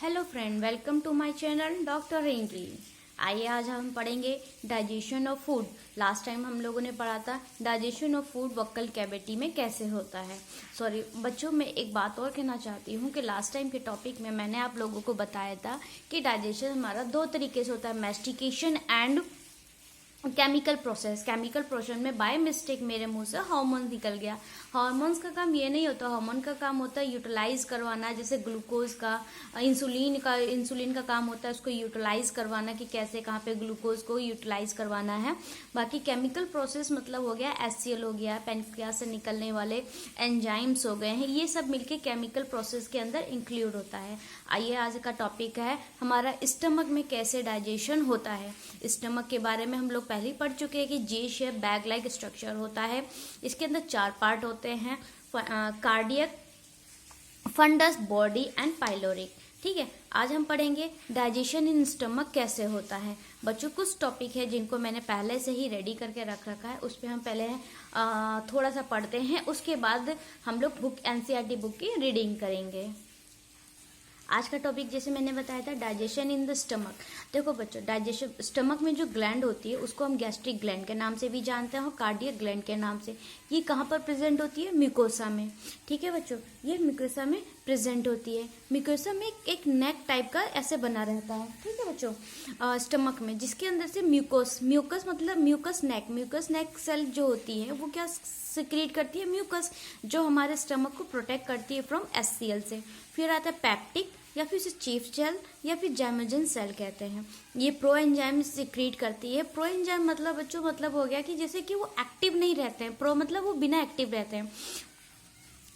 Hello friend, welcome to my channel doctor entry. आइए आज हम पढ़ेंगे digestion of food. Last time हम लोगों ने पढ़ा था digestion of food buccal cavity में कैसे होता है। सॉरी बच्चों, मैं एक बात और कहना चाहती हूँ कि लास्ट टाइम के टॉपिक में मैंने आप लोगों को बताया था कि डाइजेशन हमारा दो तरीके से होता है, मैस्टिकेशन एंड केमिकल प्रोसेस में बाय मिस्टेक मेरे मुंह से हार्मोन निकल गया। हार्मोन्स का काम ये नहीं होता, हार्मोन का काम होता है यूटिलाइज करवाना, जैसे ग्लूकोज का इंसुलिन का काम होता है उसको यूटिलाइज करवाना कि कैसे कहाँ पे ग्लूकोज को यूटिलाइज करवाना है। बाकी केमिकल प्रोसेस मतलब हो गया HCl हो गया, पैनक्रियाज से निकलने वाले एंजाइम्स हो गए हैं, ये सब मिलके केमिकल प्रोसेस के अंदर इंक्लूड होता है। आइए आज का टॉपिक है हमारा स्टमक में कैसे डाइजेशन होता है। स्टमक के बारे में हम लोग पहले ही पढ़ चुके हैं कि J shape bag like structure होता है। इसके अंदर 4 पार्ट होते हैं, cardiac, fundus, body and pyloric. ठीक है, आज हम पढ़ेंगे डाइजेशन इन स्टमक कैसे होता है। बच्चों कुछ टॉपिक है जिनको मैंने पहले से ही रेडी करके रख रखा है, उस पर हम पहले थोड़ा सा पढ़ते हैं, उसके बाद हम लोग बुक NCERT बुक की रीडिंग करेंगे। आज का टॉपिक जैसे मैंने बताया था डाइजेशन इन द स्टमक। देखो बच्चों, डाइजेशन स्टमक में जो ग्लैंड होती है उसको हम गैस्ट्रिक ग्लैंड के नाम से भी जानते हैं और कार्डियक ग्लैंड के नाम से। ये कहाँ पर प्रेजेंट होती है? म्यूकोसा में। ठीक है बच्चों, ये म्यूकोसा में प्रेजेंट होती है। म्यूकोसा में एक नेक टाइप का ऐसे बना रहता है, ठीक है बच्चों, स्टमक में, जिसके अंदर से म्यूकस मतलब म्यूकस नेक सेल जो होती है वो क्या सिक्रीट करती है? म्यूकस, जो हमारे स्टमक को प्रोटेक्ट करती है फ्रॉम HCl से। फिर आता है पैप्टिक या फिर इसे चीफ सेल या फिर जैमोजन सेल कहते हैं। ये प्रो एंजाइम सिक्रीट करती है। प्रो एंजाइम मतलब बच्चों मतलब हो गया कि जैसे कि वो एक्टिव नहीं रहते हैं, प्रो मतलब वो बिना एक्टिव रहते हैं।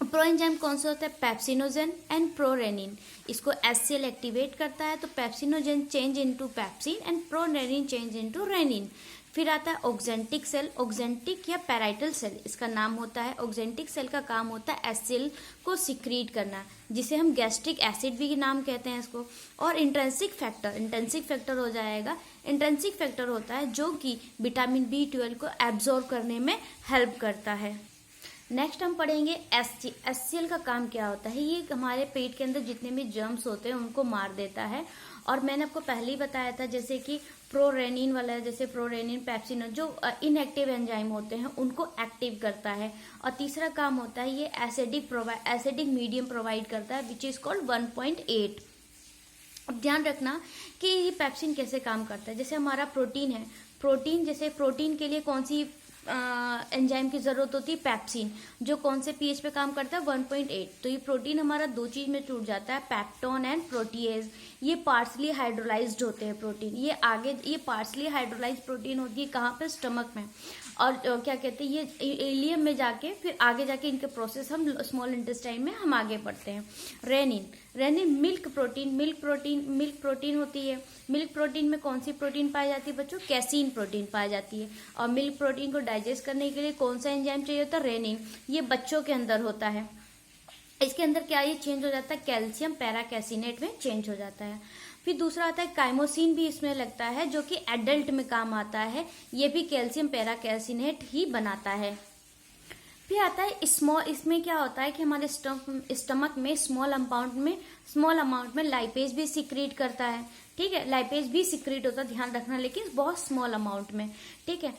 प्रो एंजाइम कौन सा होता है? Pepsinogen and prorennin. इसको HCl एक्टिवेट करता है तो pepsinogen change into pepsin and prorennin change into rennin. फिर आता है ऑक्जेंटिक सेल, ऑक्जेंटिक या पैराइटल सेल इसका नाम होता है। ऑक्जेंटिक सेल का काम होता है HCl को सिक्रीट करना, जिसे हम गैस्ट्रिक एसिड भी नाम कहते हैं इसको। और इंट्रिंसिक फैक्टर हो जाएगा। इंट्रिंसिक फैक्टर होता है जो कि विटामिन B12 को एब्जॉर्ब करने में हेल्प करता है। नेक्स्ट हम पढ़ेंगे HCl का काम क्या होता है। ये हमारे पेट के अंदर जितने भी जर्म्स होते हैं उनको मार देता है। और मैंने आपको पहले ही बताया था जैसे कि प्रोरेनिन वाला, जैसे प्रोरेनिन, पेप्सिन जो इनएक्टिव एंजाइम होते हैं उनको एक्टिव करता है। और तीसरा काम होता है ये एसिडिक मीडियम प्रोवाइड करता है विच इज कॉल्ड 1.8। अब ध्यान रखना कि ये पेप्सिन कैसे काम करता है। जैसे हमारा प्रोटीन है, जैसे प्रोटीन के लिए कौन सी एंजाइम की जरूरत होती है? पेप्सिन, जो कौन से pH पे काम करता है? 1.8। तो ये प्रोटीन हमारा दो चीज में टूट जाता है, पेप्टोन एंड प्रोटीएज। ये पार्सली हाइड्रोलाइज्ड होते हैं प्रोटीन। ये पार्सली हाइड्रोलाइज्ड प्रोटीन होती है कहाँ पे? स्टमक में। और क्या कहते हैं ये इलियम में जाके फिर आगे जाके इनके प्रोसेस हम स्मॉल इंटेस्टाइन में हम आगे पढ़ते हैं। रेनिन मिल्क प्रोटीन होती है। मिल्क प्रोटीन में कौन सी प्रोटीन पाई जाती है बच्चों? कैसीन प्रोटीन पाई जाती है। और मिल्क प्रोटीन को डाइजेस्ट करने के लिए कौन सा एंजाइम चाहिए होता है? रेनिन। ये बच्चों के अंदर होता है। इसके अंदर क्या ये चेंज हो जाता है? कैल्शियम पैराकैसिनेट में चेंज हो जाता है। फिर दूसरा आता है काइमोसिन, भी इसमें लगता है जो कि एडल्ट में काम आता है। ये भी कैल्शियम पैराकैसिनेट ही बनाता है। फिर आता है इसमें क्या होता है कि हमारे स्टमक में स्मॉल अमाउंट में लाइपेज भी सिक्रीट करता है। ठीक है, लाइपेज भी सिक्रीट होता है, ध्यान रखना, लेकिन बहुत स्मॉल अमाउंट में। ठीक है,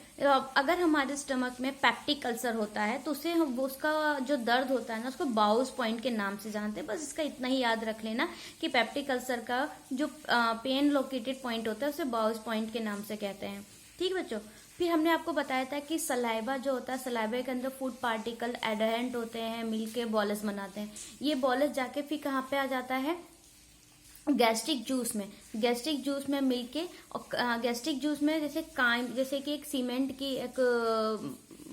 अगर हमारे स्टमक में पेप्टिक अल्सर होता है तो उसे हम उसका जो दर्द होता है ना उसको बाउस पॉइंट के नाम से जानते हैं। बस इसका इतना ही याद रख लेना कि पेप्टिक अल्सर का जो पेन लोकेटेड पॉइंट होता है उसे बाउस पॉइंट के नाम से कहते हैं। ठीक बच्चों, फिर हमने आपको बताया था कि सलाइवा जो होता है, सलाइवा के अंदर फूड पार्टिकल एडहेरेंट होते हैं, मिलके बॉलस बनाते हैं। ये बॉलस जाके फिर कहाँ पे आ जाता है? गैस्ट्रिक जूस में मिलके, और गैस्ट्रिक जूस में जैसे कि एक सीमेंट की एक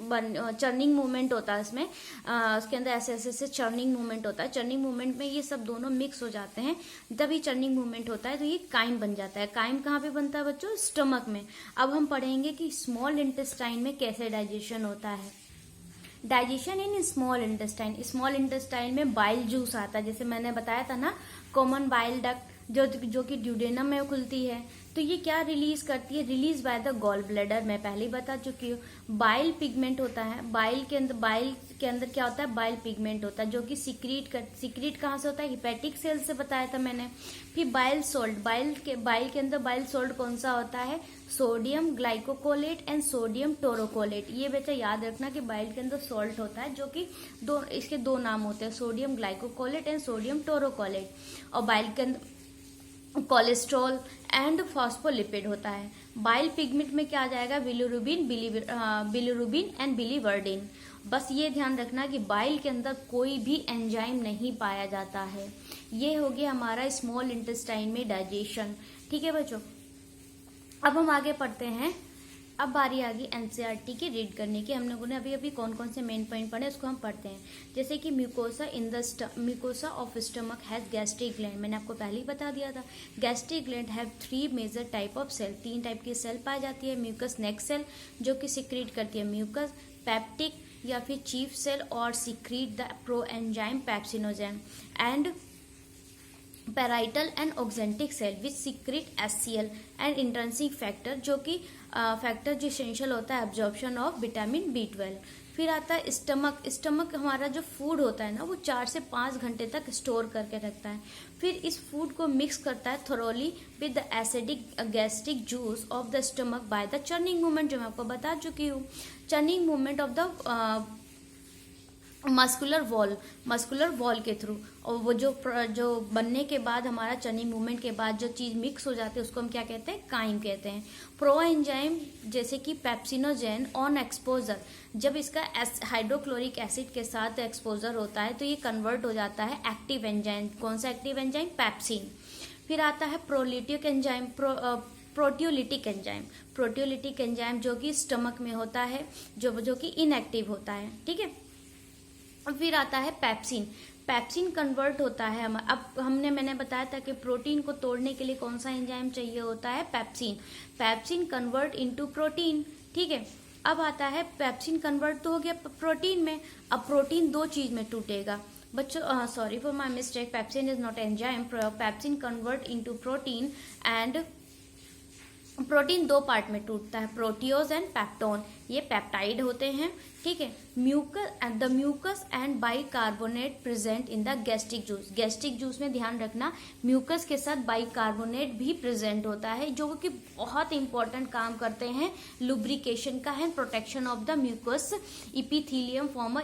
चर्निंग मूवमेंट होता है इसमें, उसके अंदर ऐसे चर्निंग मूवमेंट होता है। चर्निंग मूवमेंट में ये सब दोनों मिक्स हो जाते हैं, जब ये चर्निंग मूवमेंट होता है तो ये काइम बन जाता है। काइम कहाँ पे बनता है बच्चों? स्टमक में। अब हम पढ़ेंगे कि स्मॉल इंटेस्टाइन में कैसे डाइजेशन होता है। डाइजेशन इन स्मॉल इंटेस्टाइन में बाइल जूस आता है। जैसे मैंने बताया था ना, कॉमन बाइल डक्ट जो कि ड्यूडेनम में खुलती है। तो ये क्या रिलीज करती है? Release by the gall bladder, मैं पहले ही बता चुकी हूँ। बाइल पिगमेंट होता है, बाइल के अंदर क्या होता है? बाइल पिगमेंट होता है, जो कि सिक्रीट कहाँ से होता है? हिपैटिक सेल से बताया था मैंने। फिर बाइल सोल्ट, बाइल के अंदर बाइल सोल्ट कौन सा होता है? Sodium ग्लाइकोकोलेट and sodium taurocholate. ये बच्चा याद रखना कि बाइल के अंदर सॉल्ट होता है, जो कि इसके दो नाम होते हैं, सोडियम ग्लाइकोकोलेट एंड सोडियम टोरोकोलेट। और बाइल के अंदर कोलेस्ट्रॉल एंड फॉस्फोलिपिड होता है। बाइल पिगमेंट में क्या आ जाएगा? Bilirubin and biliverdin. बस ये ध्यान रखना कि बाइल के अंदर कोई भी एंजाइम नहीं पाया जाता है। ये हो गया हमारा स्मॉल इंटेस्टाइन में डाइजेशन। ठीक है बच्चों, अब हम आगे पढ़ते हैं। अब बारी आ गई एनसीईआरटी की रीड करने की। हम लोगों ने अभी कौन कौन से मेन पॉइंट पढ़े उसको हम पढ़ते हैं। जैसे कि mucosa of stomach has gastric gland, मैंने आपको पहले ही बता दिया था। Gastric gland have 3 major type of cell, 3 type की सेल पाई जाती है। म्यूकस नेक सेल जो कि सिक्रीट करती है म्यूकस, पेप्टिक या फिर चीफ सेल और secrete the pro enzyme pepsinogen, and parietal and oxyntic cell which secrete HCl and intrinsic factor, जो कि फैक्टर जो एसेंशियल होता है एब्जॉर्प्शन ऑफ विटामिन B12। फिर आता है स्टमक हमारा जो फूड होता है ना, वो 4 से 5 घंटे तक स्टोर करके रखता है। फिर इस फूड को मिक्स करता है thoroughly with the acidic gastric juice of the stomach by the churning movement, जो मैं आपको बता चुकी हूँ। Churning movement of the muscular wall के थ्रू। और वो जो बनने के बाद हमारा चर्निंग मूवमेंट के बाद जो चीज मिक्स हो जाती है उसको हम क्या कहते हैं? काइम कहते हैं। प्रो एंजाइम जैसे कि पेप्सिनोजेन ऑन एक्सपोजर, जब इसका हाइड्रोक्लोरिक एसिड के साथ एक्सपोजर होता है तो ये कन्वर्ट हो जाता है एक्टिव एंजाइम। कौन सा एक्टिव एंजाइम? पेप्सिन। फिर आता है प्रोटियोलिटिक एंजाइम जो कि स्टमक में होता है, जो कि इनएक्टिव होता है। ठीक है। फिर आता है पैप्सिन कन्वर्ट होता है। अब मैंने बताया था कि प्रोटीन को तोड़ने के लिए कौन सा एंजाइम चाहिए होता है? Pepsin convert into protein. ठीक है। अब आता है पैप्सिन कन्वर्ट तो हो गया प्रोटीन में। अब प्रोटीन 2 चीज में टूटेगा बच्चों, sorry for my mistake, pepsin is not enzyme. Pepsin convert into protein and protein 2 part में टूटता है, प्रोटियोज एंड पेप्टोन। ये पेप्टाइड होते हैं। ठीक है। Mucus and bicarbonate present in the gastric juice में ध्यान रखना म्यूकस के साथ बाइकार्बोनेट भी प्रेजेंट होता है, जो कि बहुत इंपॉर्टेंट काम करते हैं लुब्रिकेशन का है, protection of the mucus epithelium from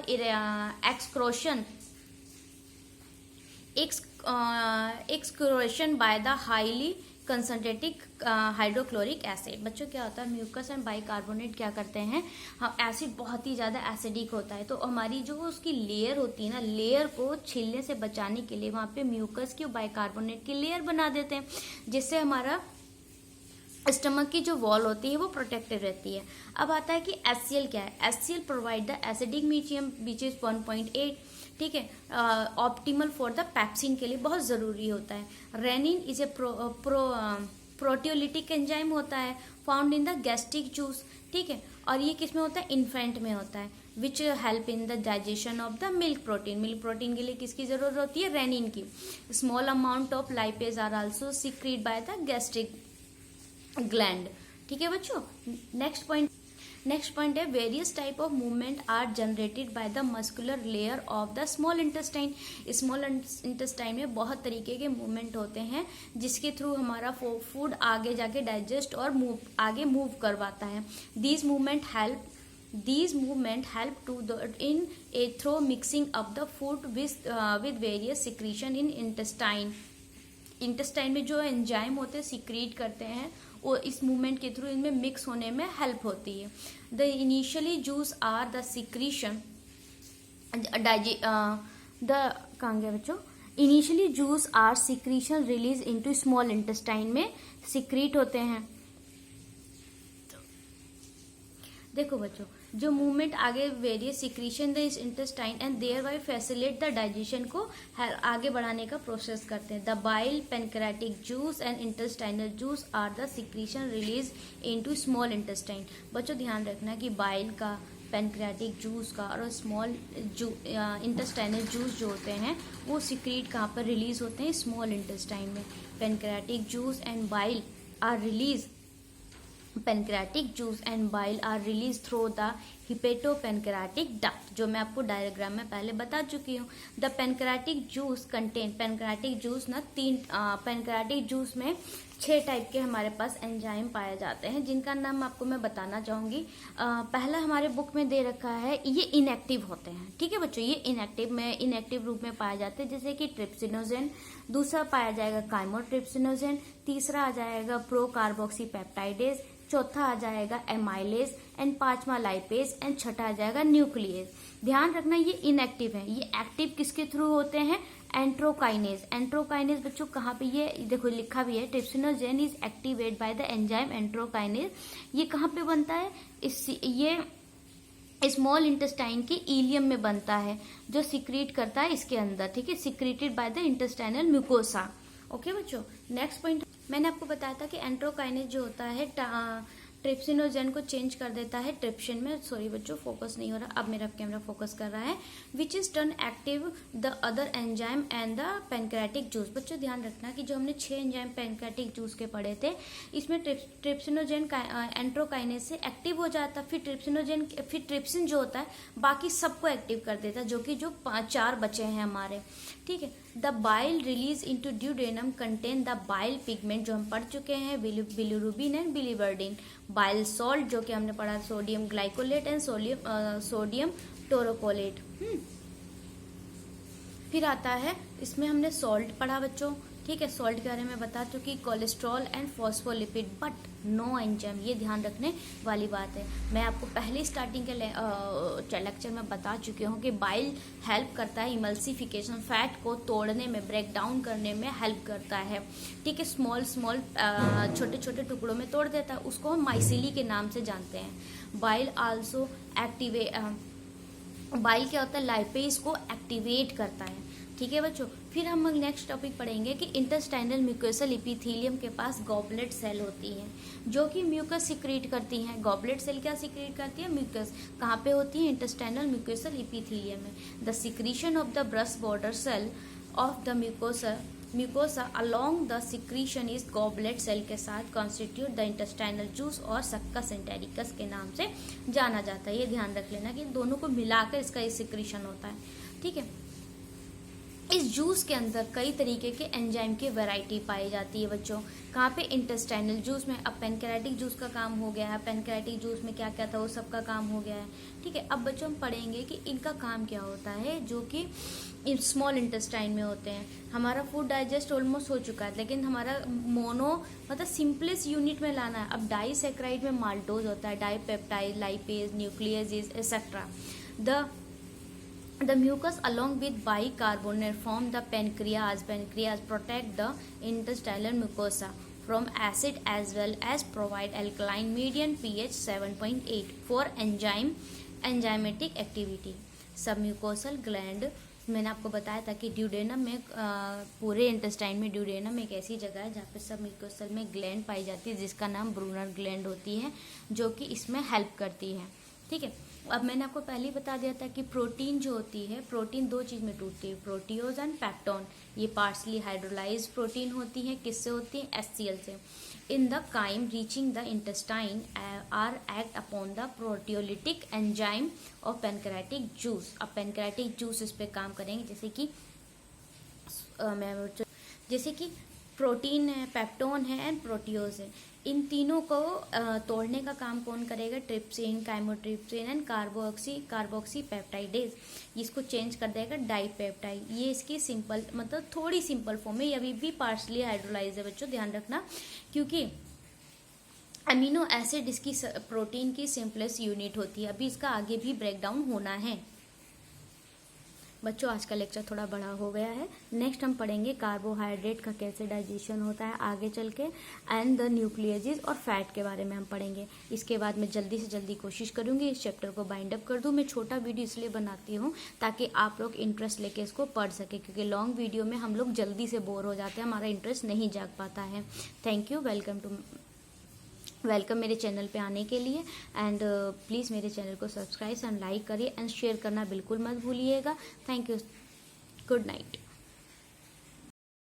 excoriation by the highly concentrated hydrochloric acid. बच्चों क्या होता है? म्यूकस एंड बाइकार्बोनेट क्या करते हैं? हम एसिड बहुत ही ज्यादा एसिडिक होता है, तो हमारी जो उसकी लेयर होती है ना, लेयर को छिलने से बचाने के लिए वहां पे म्यूकस की और बाइकार्बोनेट की लेयर बना देते हैं, जिससे हमारा स्टमक की जो वॉल होती है वो प्रोटेक्टेड रहती है। अब आता है कि HCl क्या है? HCl provide the acidic medium which is 1.8। ठीक है। ऑप्टिमल फॉर द पैप्सिन के लिए बहुत जरूरी होता है। Rennin is a proteolytic enzyme होता है, found in the gastric juice. ठीक है। और ये किस में होता है? इन्फेंट में होता है, which help in the digestion of the milk protein के लिए किसकी जरूरत होती है? रेनिन की। Small amount of lipase are also secrete by the gastric gland. ठीक है बच्चों। नेक्स्ट पॉइंट है various type of movement are generated by the muscular layer of the small intestine. Small intestine में बहुत तरीके के मूवमेंट होते हैं जिसके थ्रू हमारा फूड आगे जाके डाइजेस्ट और आगे मूव करवाता है। These movement help to in a thorough mixing up the food with various secretion in intestine में जो एंजाइम होते हैं सिक्रीट करते हैं, वो इस मूवमेंट के थ्रू इनमें मिक्स होने में हेल्प होती है। The initially juice are the secretion कहाँ गया बच्चों? Initially juice are secretion release into small intestine में सिक्रीट होते हैं। देखो बच्चों, जो मूवमेंट आगे various secretion the intestine and thereby facilitate the digestion को आगे बढ़ाने का प्रोसेस करते हैं। The bile, pancreatic juice and intestinal juice are the secretion release into small intestine. बच्चों ध्यान रखना कि बाइल का, पेनक्रियाटिक जूस का और स्मॉल इंटेस्टाइनल जूस जो होते हैं वो सिक्रीट कहाँ पर रिलीज होते हैं, स्मॉल इंटेस्टाइन में। Pancreatic juice and bile are release pancreatic juice and bile are release through the hepatopancreatic duct, जो मैं आपको डायग्राम में पहले बता चुकी हूँ। The pancreatic juice contain, pancreatic juice ना पेनक्रियाटिक जूस में 6 टाइप के हमारे पास एंजाइम पाए जाते हैं, जिनका नाम आपको मैं बताना चाहूँगी। पहला हमारे बुक में दे रखा है, ये इनएक्टिव होते हैं, ठीक है बच्चों, ये इनएक्टिव रूप में पाए जाते हैं, जैसे कि ट्रिप्सिनोजेन। दूसरा पाया जाएगा काइमोट्रिप्सिनोजेन। तीसरा आ जाएगा प्रोकार्बोक्सी पेप्टाइडेज। चौथा आ जाएगा एमाइलेज एंड 5वां लाइपेज एंड छठा आ जाएगा न्यूक्लियस। ध्यान रखना ये इनएक्टिव है, ये एक्टिव किसके थ्रू होते हैं, एंट्रोकाइनेज। एंट्रोकाइनेज बच्चों कहाँ पे, ये देखो लिखा भी है, trypsinogen is activate by the enzyme enterokinase. ये कहाँ पे बनता है, ये स्मॉल इंटेस्टाइन के इलियम में बनता है, जो सिक्रीट करता है इसके अंदर, ठीक है, secreted by the intestinal mucosa. Okay बच्चों, नेक्स्ट पॉइंट मैंने आपको बताया था कि एंट्रोकाइनेज जो होता है ट्रिप्सिनोजेन को चेंज कर देता है ट्रिप्सिन में। सॉरी बच्चों, फोकस नहीं हो रहा, अब मेरा कैमरा फोकस कर रहा है। Which is turn active the other enzyme and the pancreatic juice. बच्चों ध्यान रखना कि जो हमने 6 एंजाइम पेनक्रियाटिक जूस के पढ़े थे, इसमें ट्रिप्सिनोजेन एंट्रोकाइनेज से एक्टिव हो जाता, फिर ट्रिप्सिन जो होता है बाकी सबको एक्टिव कर देता, जो कि 4 बचे हैं हमारे, ठीक है। The bile release into duodenum contain the bile pigment, जो हम पढ़ चुके हैं, बिलिरुबिन एंड बिलिवर्डिन। बाइल सॉल्ट जो कि हमने पढ़ा, sodium glycolate and sodium taurocholate. फिर आता है, इसमें हमने सॉल्ट पढ़ा बच्चों, ठीक है, सॉल्ट के बारे में बता चुकी, cholesterol and phospholipid but no enzyme. ये ध्यान रखने वाली बात है। मैं आपको पहले स्टार्टिंग के लेक्चर में बता चुकी हूँ कि बाइल हेल्प करता है इमल्सिफिकेशन, फैट को तोड़ने में, ब्रेक डाउन करने में हेल्प करता है, ठीक है, स्मॉल छोटे छोटे टुकड़ों में तोड़ देता है, उसको हम माइसिली के नाम से जानते हैं। बाइल आल्सो बाइल क्या होता है, लाइपेज को एक्टिवेट करता है, ठीक है बच्चों। फिर हम नेक्स्ट टॉपिक पढ़ेंगे कि इंटेस्टाइनल म्यूकोसल एपिथेलियम के पास गॉबलेट सेल होती है, जो कि म्यूकस सिक्रीट करती हैं। गॉबलेट सेल क्या सिक्रीट करती है, म्यूकस। कहाँ पे होती है, इंटेस्टाइनल म्यूकोसल एपिथेलियम में। The secretion of the brush border cell of the mucosa along the secretion is goblet cell के साथ कॉन्स्टिट्यूट द इंटेस्टाइनल जूस और सक्कस एंटेरिकस के नाम से जाना जाता है। ये ध्यान रख लेना कि दोनों को मिलाकर इसका ये सिक्रीशन होता है, ठीक है। इस जूस के अंदर कई तरीके के एंजाइम की वैरायटी पाई जाती है बच्चों। कहाँ पे, इंटेस्टाइनल जूस में। अब पेनक्रियाटिक जूस का काम हो गया है, पेनक्रियाटिक जूस में क्या क्या था वो सबका काम हो गया है, ठीक है। अब बच्चों हम पढ़ेंगे कि इनका काम क्या होता है, जो कि स्मॉल इंटेस्टाइन में होते हैं। हमारा फूड डाइजेस्ट ऑलमोस्ट हो चुका है, लेकिन हमारा मतलब सिंपलेस्ट यूनिट में लाना है। अब डाइसैक्राइड में माल्टोज होता है, dipeptide, lipase, nucleus etcetera. The mucus along with bicarbonate form the pancreas. Pancreas protect the intestinal mucosa from acid as well as provide alkaline medium pH 7.8 for enzymatic activity. Submucosal gland, मैंने आपको बताया था कि duodenum में, पूरे intestine में duodenum एक ऐसी जगह है जहाँ पे सबम्यूकोसल में ग्लैंड पाई जाती है, जिसका नाम ब्रूनर ग्लैंड होती है, जो कि इसमें हेल्प करती है, ठीक है। अब मैंने आपको पहले ही बता दिया था कि प्रोटीन जो होती है, प्रोटीन 2 चीज़ में टूटती है, प्रोटियोज एंड पैक्टोन। ये पार्शली हाइड्रोलाइज प्रोटीन होती है, किससे होती है, HCl से। In the chyme reaching the intestine are act upon the proteolytic enzyme of pancreatic juice. अब पेनक्रियाटिक जूस इस पे काम करेंगे, जैसे कि प्रोटीन है, पेप्टोन है एंड प्रोटियोज है। इन तीनों को तोड़ने का काम कौन करेगा, trypsin, chymotrypsin and carboxy peptidase. इसको चेंज कर देगा डाइपेप्टाइड। ये इसकी सिंपल, मतलब थोड़ी सिंपल फॉर्म है, ये अभी भी पार्शली हाइड्रोलाइज है बच्चों, ध्यान रखना, क्योंकि अमीनो एसिड इसकी प्रोटीन की सिंपलेस्ट यूनिट होती है। अभी इसका आगे भी ब्रेक डाउन होना है बच्चों। आज का लेक्चर थोड़ा बड़ा हो गया है। नेक्स्ट हम पढ़ेंगे कार्बोहाइड्रेट का कैसे डाइजेशन होता है आगे चल के, एंड द न्यूक्लियजेस और फैट के बारे में हम पढ़ेंगे। इसके बाद मैं जल्दी से जल्दी कोशिश करूंगी इस चैप्टर को बाइंड अप कर दूं। मैं छोटा वीडियो इसलिए बनाती हूं ताकि आप लोग इंटरेस्ट लेके इसको पढ़ सके, क्योंकि लॉन्ग वीडियो में हम लोग जल्दी से बोर हो जाते हैं, हमारा इंटरेस्ट नहीं जाग पाता है। Thank you, welcome to welcome मेरे चैनल पे आने के लिए। एंड प्लीज़ मेरे चैनल को सब्सक्राइब एंड लाइक करिए एंड शेयर करना बिल्कुल मत भूलिएगा। Thank you. Good night.